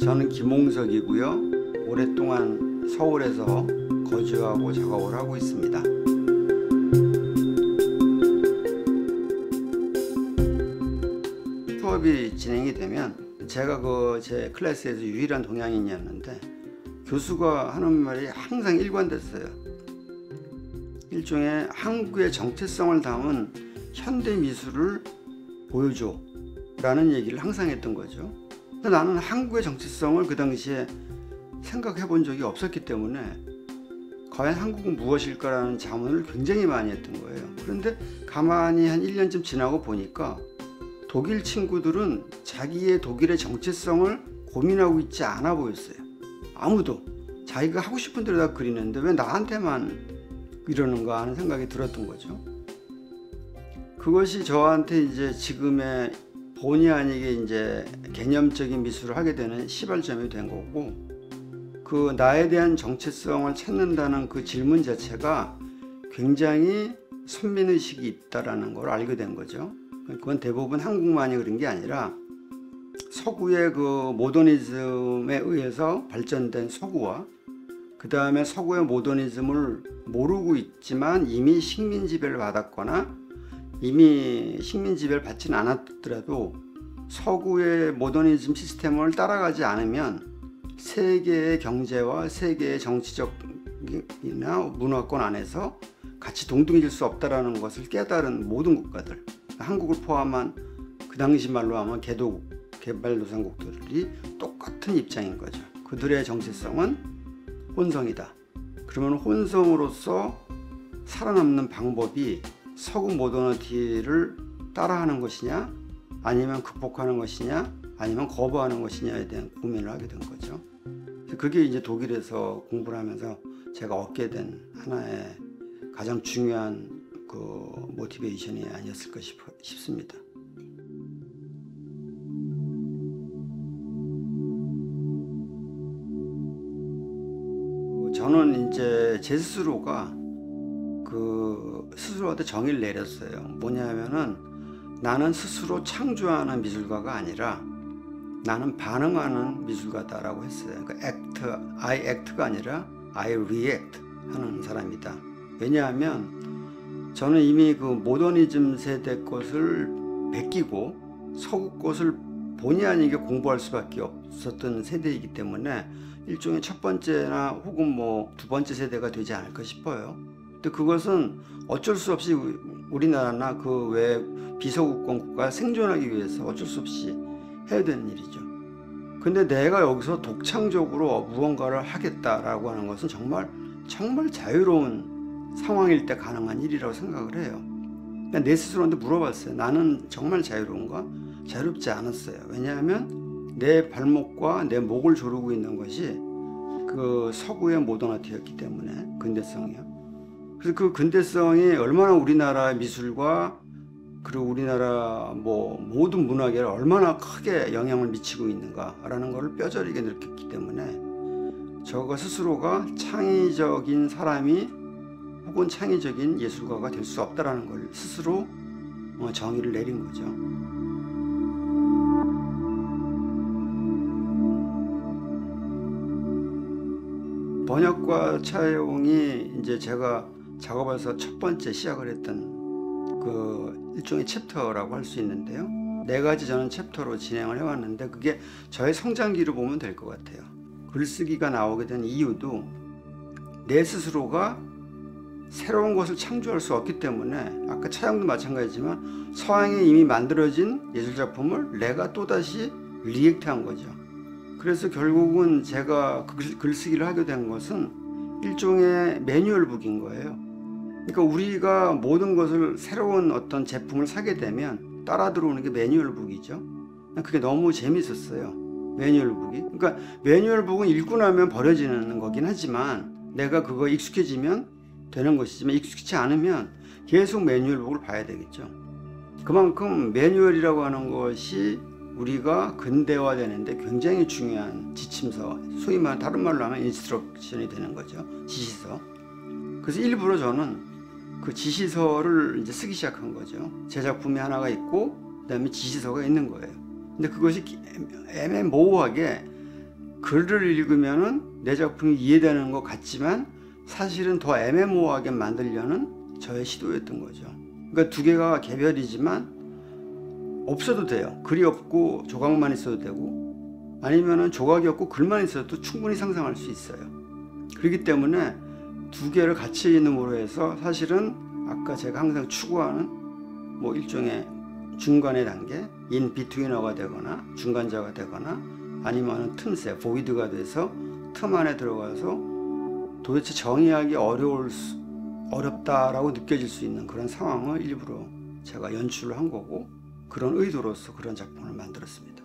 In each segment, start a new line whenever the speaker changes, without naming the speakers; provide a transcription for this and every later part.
저는 김홍석이고요. 오랫동안 서울에서 거주하고 작업을 하고 있습니다. 수업이 진행이 되면 제가 제 클래스에서 유일한 동양인이었는데 교수가 하는 말이 항상 일관됐어요. 일종의 한국의 정체성을 담은 현대 미술을 보여줘 라는 얘기를 항상 했던 거죠. 근데 나는 한국의 정체성을 그 당시에 생각해 본 적이 없었기 때문에 과연 한국은 무엇일까라는 자문을 굉장히 많이 했던 거예요. 그런데 가만히 한 1년쯤 지나고 보니까 독일 친구들은 자기의 독일의 정체성을 고민하고 있지 않아 보였어요. 아무도 자기가 하고 싶은 대로 다 그리는데 왜 나한테만 이러는가 하는 생각이 들었던 거죠. 그것이 저한테 이제 지금의 본의 아니게 이제 개념적인 미술을 하게 되는 시발점이 된 거고, 그 나에 대한 정체성을 찾는다는 그 질문 자체가 굉장히 선민의식이 있다라는 걸 알게 된 거죠. 그건 대부분 한국만이 그런 게 아니라 서구의 그 모더니즘에 의해서 발전된 서구와 그 다음에 서구의 모더니즘을 모르고 있지만 이미 식민지배를 받았거나 이미 식민지배를 받지는 않았더라도 서구의 모더니즘 시스템을 따라가지 않으면 세계의 경제와 세계의 정치적이나 문화권 안에서 같이 동등해질 수 없다는 것을 깨달은 모든 국가들, 한국을 포함한 그 당시 말로 하면 개발도상국들이 똑같은 입장인 거죠. 그들의 정체성은 혼성이다. 그러면 혼성으로서 살아남는 방법이 서구 모더니티를 따라하는 것이냐, 아니면 극복하는 것이냐, 아니면 거부하는 것이냐에 대한 고민을 하게 된 거죠. 그게 이제 독일에서 공부를 하면서 제가 얻게 된 하나의 가장 중요한 그 모티베이션이 아니었을까 싶습니다. 저는 이제 제 스스로가 스스로한테 정의를 내렸어요. 뭐냐면은 나는 스스로 창조하는 미술가가 아니라 나는 반응하는 미술가다라고 했어요. 그러니까 I act가 아니라 I react 하는 사람이다. 왜냐하면 저는 이미 그 모더니즘 세대 것을 베끼고 서구 것을 본의 아니게 공부할 수밖에 없었던 세대이기 때문에 일종의 첫 번째나 혹은 뭐 두 번째 세대가 되지 않을까 싶어요. 근데 그것은 어쩔 수 없이 우리나라나 그 외 비서구권 국가가 생존하기 위해서 어쩔 수 없이 해야 되는 일이죠. 근데 내가 여기서 독창적으로 무언가를 하겠다라고 하는 것은 정말 자유로운 상황일 때 가능한 일이라고 생각을 해요. 그냥 내 스스로한테 물어봤어요. 나는 정말 자유로운가? 자유롭지 않았어요. 왜냐하면 내 발목과 내 목을 조르고 있는 것이 그 서구의 모더니티였기 때문에, 근대성이요. 그래서 그 근대성이 얼마나 우리나라 미술과 그리고 우리나라 모든 문화계에 얼마나 크게 영향을 미치고 있는가라는 것을 뼈저리게 느꼈기 때문에 저 스스로가 창의적인 사람이 혹은 창의적인 예술가가 될 수 없다라는 걸 스스로 정의를 내린 거죠. 번역과 차용이 이제 제가 작업에서 첫 번째 시작을 했던 그 일종의 챕터라고 할 수 있는데요. 4가지 저는 챕터로 진행을 해왔는데 그게 저의 성장기로 보면 될 것 같아요. 글쓰기가 나오게 된 이유도 내 스스로가 새로운 것을 창조할 수 없기 때문에, 아까 차영도 마찬가지지만 서양에 이미 만들어진 예술작품을 내가 또다시 리액트한 거죠. 그래서 결국은 제가 글쓰기를 하게 된 것은 일종의 매뉴얼북인 거예요. 그러니까 우리가 모든 것을 새로운 어떤 제품을 사게 되면 따라 들어오는 게 매뉴얼북이죠. 그게 너무 재밌었어요. 매뉴얼북이. 그러니까 매뉴얼북은 읽고 나면 버려지는 거긴 하지만 내가 그거 익숙해지면 되는 것이지만 익숙치 않으면 계속 매뉴얼북을 봐야 되겠죠. 그만큼 매뉴얼이라고 하는 것이 우리가 근대화되는데 굉장히 중요한 지침서, 소위 말하는 다른 말로 하면 인스트럭션이 되는 거죠. 지시서. 그래서 일부러 저는 그 지시서를 이제 쓰기 시작한 거죠. 제 작품이 하나가 있고 그다음에 지시서가 있는 거예요. 근데 그것이 애매모호하게 글을 읽으면은 내 작품이 이해되는 것 같지만 사실은 더 애매모호하게 만들려는 저의 시도였던 거죠. 그러니까 두 개가 개별이지만 없어도 돼요. 글이 없고 조각만 있어도 되고, 아니면은 조각이 없고 글만 있어도 충분히 상상할 수 있어요. 그렇기 때문에 두 개를 같이 있음으로 해서 사실은 아까 제가 항상 추구하는 뭐 일종의 중간의 단계, in between어가 되거나 중간자가 되거나 아니면 틈새, void가 돼서 틈 안에 들어가서 도대체 정의하기 어렵다라고 느껴질 수 있는 그런 상황을 일부러 제가 연출을 한 거고, 그런 의도로서 그런 작품을 만들었습니다.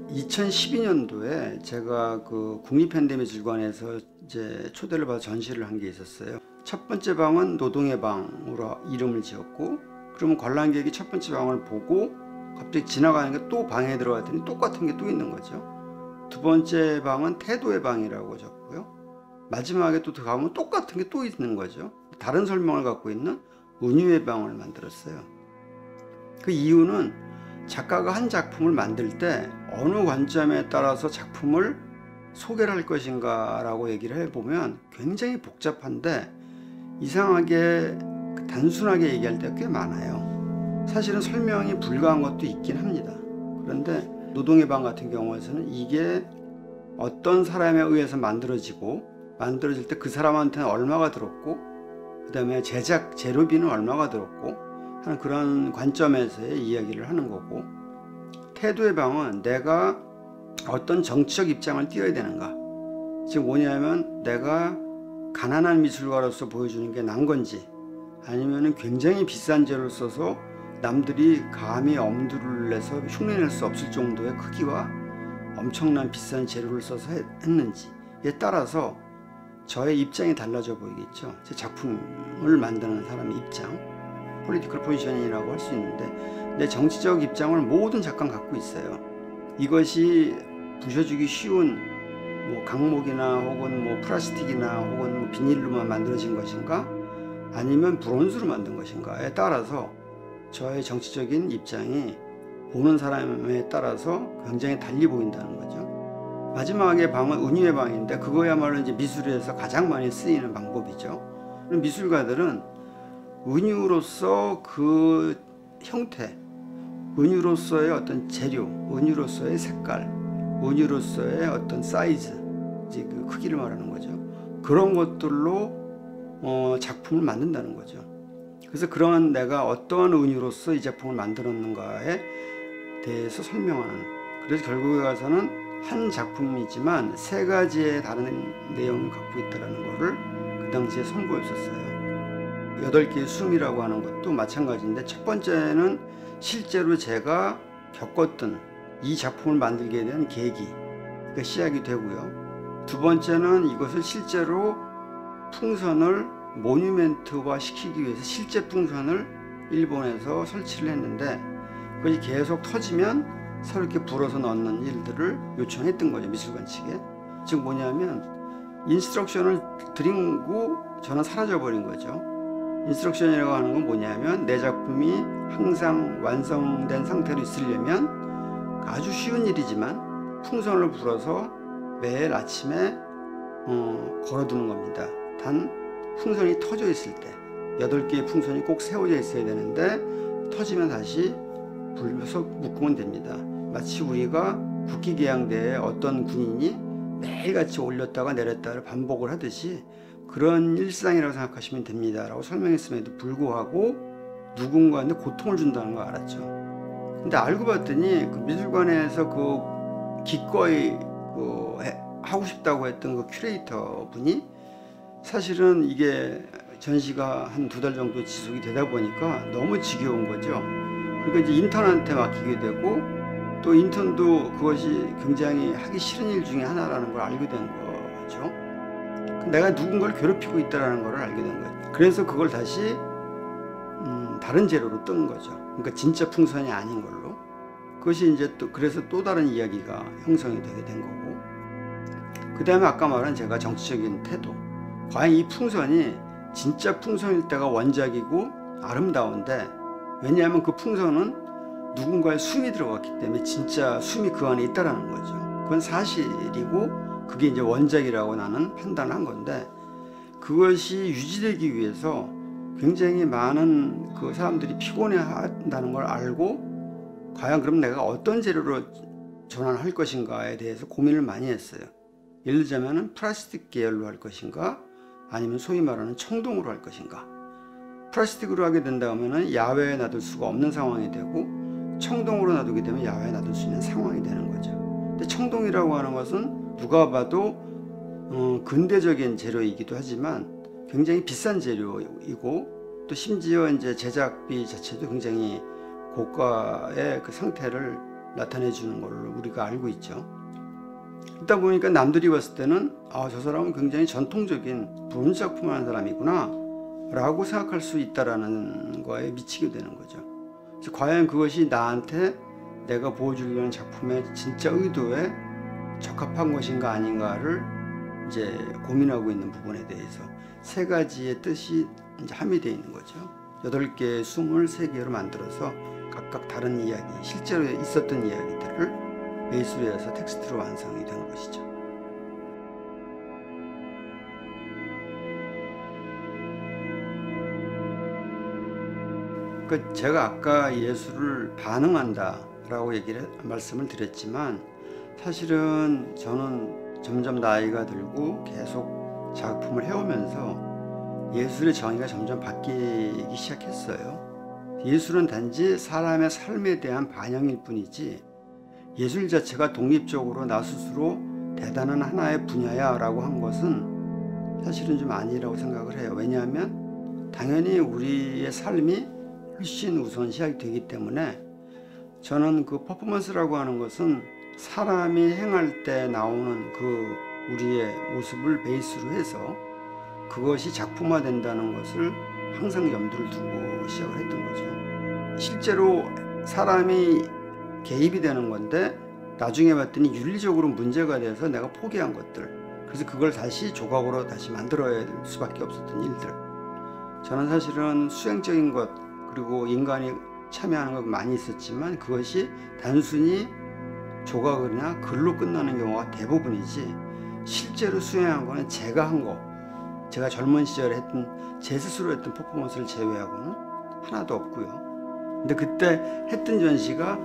2012년도에 제가 그 국립현대미술관에서 이제 초대를 받아 전시를 한 게 있었어요. 첫 번째 방은 노동의 방으로 이름을 지었고, 그러면 관람객이 첫 번째 방을 보고 갑자기 지나가는 게 또 방에 들어갔더니 똑같은 게 또 있는 거죠. 두 번째 방은 태도의 방이라고 적고요. 마지막에 또 들어가면 똑같은 게 또 있는 거죠. 다른 설명을 갖고 있는 은유의 방을 만들었어요. 그 이유는 작가가 한 작품을 만들 때 어느 관점에 따라서 작품을 소개를 할 것인가 라고 얘기를 해보면 굉장히 복잡한데 이상하게 단순하게 얘기할 때가 꽤 많아요. 사실은 설명이 불가한 것도 있긴 합니다. 그런데 노동의 방 같은 경우에는 이게 어떤 사람에 의해서 만들어질 때 그 사람한테는 얼마가 들었고, 그 다음에 제작 재료비는 얼마가 들었고 하는 그런 관점에서의 이야기를 하는 거고, 태도의 방은 내가 어떤 정치적 입장을 띄어야 되는가, 즉 뭐냐면 내가 가난한 미술가로서 보여주는 게 난 건지, 아니면 굉장히 비싼 재료를 써서 남들이 감히 엄두를 내서 흉내낼 수 없을 정도의 크기와 엄청난 비싼 재료를 써서 했는지에 따라서 저의 입장이 달라져 보이겠죠. 제 작품을 만드는 사람의 입장, 폴리티컬 포지션이라고 할 수 있는데, 내 정치적 입장을 모든 작가는 갖고 있어요. 이것이 부셔주기 쉬운 뭐 강목이나 혹은 뭐 플라스틱이나 혹은 뭐 비닐로만 만들어진 것인가, 아니면 브론즈로 만든 것인가에 따라서 저의 정치적인 입장이 보는 사람에 따라서 굉장히 달리 보인다는 거죠. 마지막에 방은 은유의 방인데 그거야말로 이제 미술에서 가장 많이 쓰이는 방법이죠. 미술가들은 은유로서 그 형태, 은유로서의 어떤 재료, 은유로서의 색깔, 은유로서의 어떤 사이즈, 이제 그 크기를 말하는 거죠. 그런 것들로 작품을 만든다는 거죠. 그래서 그런 내가 어떠한 은유로서 이 작품을 만들었는가에 대해서 설명하는, 그래서 결국에 가서는 한 작품이지만 세 가지의 다른 내용을 갖고 있다는 것을 그 당시에 선보였었어요. 8개의 숨이라고 하는 것도 마찬가지인데, 첫 번째는 실제로 제가 겪었던 이 작품을 만들게 된 계기가 시작이 되고요. 두 번째는 이것을 실제로 풍선을 모뉴멘트화 시키기 위해서 실제 풍선을 일본에서 설치를 했는데, 그것이 계속 터지면 서로 이렇게 불어서 넣는 일들을 요청했던 거죠, 미술관 측에. 즉 뭐냐면 인스트럭션을 드리고 저는 사라져버린 거죠. 인스트럭션이라고 하는 건 뭐냐면 내 작품이 항상 완성된 상태로 있으려면 아주 쉬운 일이지만 풍선을 불어서 매일 아침에 걸어두는 겁니다. 단 풍선이 터져 있을 때 8개의 풍선이 꼭 세워져 있어야 되는데 터지면 다시 불려서 묶으면 됩니다. 마치 우리가 국기계양대에 어떤 군인이 매일같이 올렸다가 내렸다를 반복을 하듯이 그런 일상이라고 생각하시면 됩니다 라고 설명했음에도 불구하고 누군가한테 고통을 준다는 걸 알았죠. 근데 알고 봤더니 그 미술관에서 그 기꺼이 하고 싶다고 했던 그 큐레이터 분이 사실은 이게 전시가 한 2달 정도 지속이 되다 보니까 너무 지겨운 거죠. 그러니까 이제 인턴한테 맡기게 되고, 또 인턴도 그것이 굉장히 하기 싫은 일 중에 하나라는 걸 알게 된 거죠. 내가 누군가를 괴롭히고 있다는 걸 알게 된 거죠. 그래서 그걸 다시 다른 재료로 뜬 거죠. 그러니까 진짜 풍선이 아닌 걸로. 그것이 이제 또 그래서 또 다른 이야기가 형성이 되게 된 거고, 그 다음에 아까 말한 제가 정치적인 태도, 과연 이 풍선이 진짜 풍선일 때가 원작이고 아름다운데, 왜냐하면 그 풍선은 누군가의 숨이 들어갔기 때문에 진짜 숨이 그 안에 있다라는 거죠. 그건 사실이고 그게 이제 원작이라고 나는 판단한 건데, 그것이 유지되기 위해서 굉장히 많은 그 사람들이 피곤해 한다는 걸 알고, 과연 그럼 내가 어떤 재료로 전환할 것인가에 대해서 고민을 많이 했어요. 예를 들자면 플라스틱 계열로 할 것인가, 아니면 소위 말하는 청동으로 할 것인가. 플라스틱으로 하게 된다면 야외에 놔둘 수가 없는 상황이 되고, 청동으로 놔두게 되면 야외에 놔둘 수 있는 상황이 되는 거죠. 근데 청동이라고 하는 것은 누가 봐도 근대적인 재료이기도 하지만 굉장히 비싼 재료이고, 또 심지어 이제 제작비 자체도 굉장히 고가의 그 상태를 나타내 주는 걸로 우리가 알고 있죠. 그러다 보니까 남들이 봤을 때는 저 사람은 굉장히 전통적인 브론즈 작품을 하는 사람이구나 라고 생각할 수 있다라는 거에 미치게 되는 거죠. 그래서 과연 그것이 나한테 내가 보여주려는 하는 작품의 진짜 의도에 적합한 것인가 아닌가를 이제 고민하고 있는 부분에 대해서 세 가지의 뜻이 이제 함의되어 있는 거죠. 8개의 숨을 3개로 만들어서 각각 다른 이야기, 실제로 있었던 이야기들을 예술에서 텍스트로 완성이 된 것이죠. 제가 아까 예술을 반응한다 라고 말씀을 드렸지만, 사실은 저는 점점 나이가 들고 계속 작품을 해오면서 예술의 정의가 점점 바뀌기 시작했어요. 예술은 단지 사람의 삶에 대한 반영일 뿐이지, 예술 자체가 독립적으로 나 스스로 대단한 하나의 분야야 라고 한 것은 사실은 좀 아니라고 생각을 해요. 왜냐하면 당연히 우리의 삶이 훨씬 우선시하게 되기 때문에, 저는 그 퍼포먼스라고 하는 것은 사람이 행할 때 나오는 그 우리의 모습을 베이스로 해서 그것이 작품화 된다는 것을 항상 염두를 두고 시작을 했던 거죠. 실제로 사람이 개입이 되는 건데, 나중에 봤더니 윤리적으로 문제가 돼서 내가 포기한 것들, 그래서 그걸 다시 조각으로 다시 만들어야 될 수밖에 없었던 일들, 저는 사실은 수행적인 것 그리고 인간이 참여하는 것 많이 있었지만 그것이 단순히 조각이나 글로 끝나는 경우가 대부분이지, 실제로 수행한 거는 제가 한 거, 제가 젊은 시절에 했던 제 스스로 했던 퍼포먼스를 제외하고는 하나도 없고요. 근데 그때 했던 전시가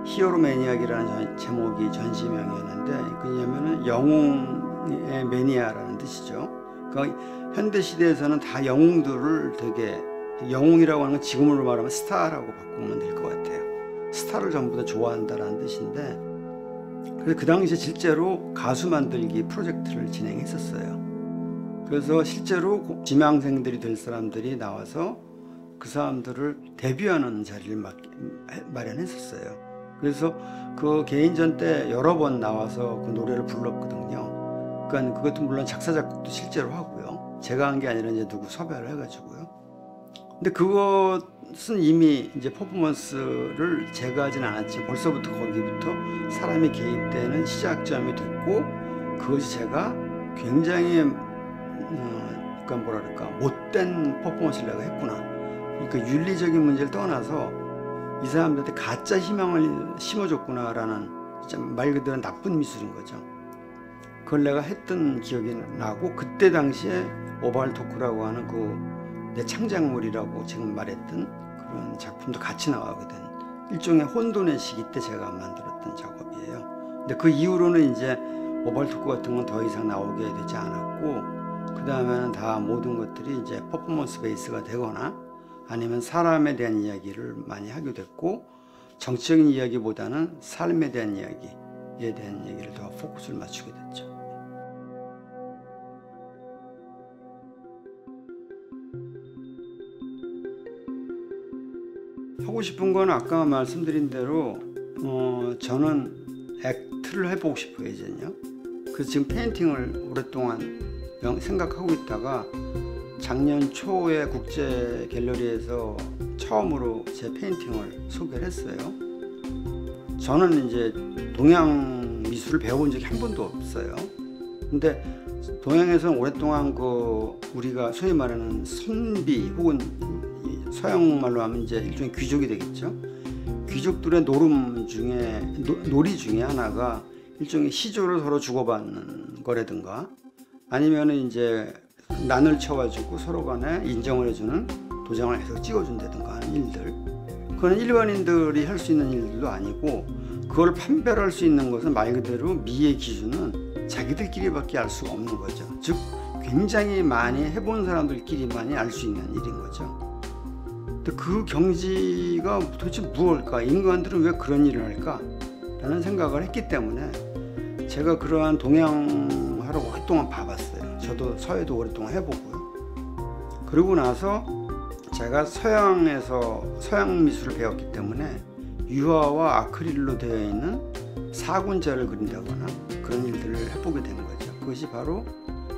히어로 매니악이라는 제목이 전시명이었는데, 그냐면은 영웅의 매니아라는 뜻이죠. 그러니까 현대 시대에서는 다 영웅들을 되게, 영웅이라고 하는 건 지금으로 말하면 스타라고 바꾸면 될 것 같아요. 스타를 전부 다 좋아한다라는 뜻인데, 그래서 그 당시에 실제로 가수 만들기 프로젝트를 진행했었어요. 그래서 실제로 지망생들이 될 사람들이 나와서 그 사람들을 데뷔하는 자리를 마련했었어요. 그래서 그 개인전 때 여러 번 나와서 그 노래를 불렀거든요. 그러니까 그것도 물론 작사 작곡도 실제로 하고요. 제가 한 게 아니라 이제 누구 섭외를 해가지고요. 근데 그것은 이미 이제 퍼포먼스를 제가 하진 않았지만 벌써부터 거기부터 사람이 개입되는 시작점이 됐고, 그것이 제가 굉장히 그러니까 뭐랄까 못된 퍼포먼스를 내가 했구나. 그러니까 윤리적인 문제를 떠나서 이 사람들한테 가짜 희망을 심어줬구나라는, 진짜 말 그대로 나쁜 미술인 거죠. 그걸 내가 했던 기억이 나고, 그때 당시에 오발 토크라고 하는 그 내 창작물이라고 지금 말했던 그런 작품도 같이 나오게 된 일종의 혼돈의 시기 때 제가 만들었던 작업이에요. 근데 그 이후로는 이제 오발 토크 같은 건 더 이상 나오게 되지 않았고, 그 다음에는 다 모든 것들이 이제 퍼포먼스 베이스가 되거나 아니면 사람에 대한 이야기를 많이 하게 됐고, 정치적인 이야기보다는 삶에 대한 이야기에 대한 얘기를 더 포커스를 맞추게 됐죠. 하고 싶은 건 아까 말씀드린 대로 저는 액트를 해보고 싶어요, 이제는요. 그래서 지금 페인팅을 오랫동안 생각하고 있다가 작년 초에 국제 갤러리에서 처음으로 제 페인팅을 소개를 했어요. 저는 이제 동양 미술을 배워본 적이 한 번도 없어요. 근데 동양에서는 오랫동안 그 우리가 소위 말하는 선비 혹은 서양 말로 하면 이제 일종의 귀족이 되겠죠. 귀족들의 놀이 중에 하나가 일종의 시조를 서로 주고받는 거라든가, 아니면은 이제 난을 쳐가지고 서로 간에 인정을 해주는 도장을 해서 찍어준다든가 하는 일들. 그건 일반인들이 할 수 있는 일들도 아니고, 그걸 판별할 수 있는 것은 말 그대로 미의 기준은 자기들끼리밖에 알 수가 없는 거죠. 즉 굉장히 많이 해본 사람들끼리만이 알 수 있는 일인 거죠. 근데 그 경지가 도대체 무엇일까? 인간들은 왜 그런 일을 할까? 라는 생각을 했기 때문에 제가 그러한 동양화를 오랫동안 봐봤어요. 저도 서예도 오랫동안 해보고요. 그러고 나서 제가 서양에서 서양 미술을 배웠기 때문에 유화와 아크릴로 되어 있는 사군자를 그린다거나 그런 일들을 해보게 된 거죠. 그것이 바로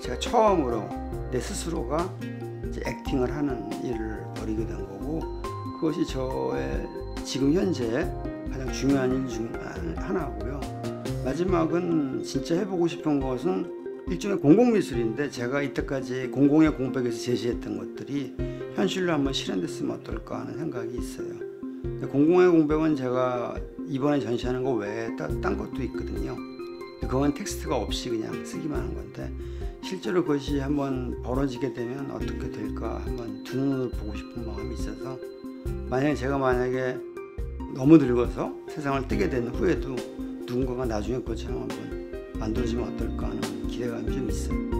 제가 처음으로 내 스스로가 이제 액팅을 하는 일을 벌이게 된 거고, 그것이 저의 지금 현재 가장 중요한 일 중 하나고요. 마지막은 진짜 해보고 싶은 것은 일종의 공공미술인데, 제가 이때까지 공공의 공백에서 제시했던 것들이 현실로 한번 실현됐으면 어떨까 하는 생각이 있어요. 공공의 공백은 제가 이번에 전시하는 거 외에 딴 것도 있거든요. 그건 텍스트가 없이 그냥 쓰기만 한 건데, 실제로 그것이 한번 벌어지게 되면 어떻게 될까 한번 두 눈으로 보고 싶은 마음이 있어서, 만약에 너무 늙어서 세상을 뜨게 된 후에도 누군가가 나중에 것처럼 한번 만들어지면 어떨까 하는 기대감이 좀 있어요.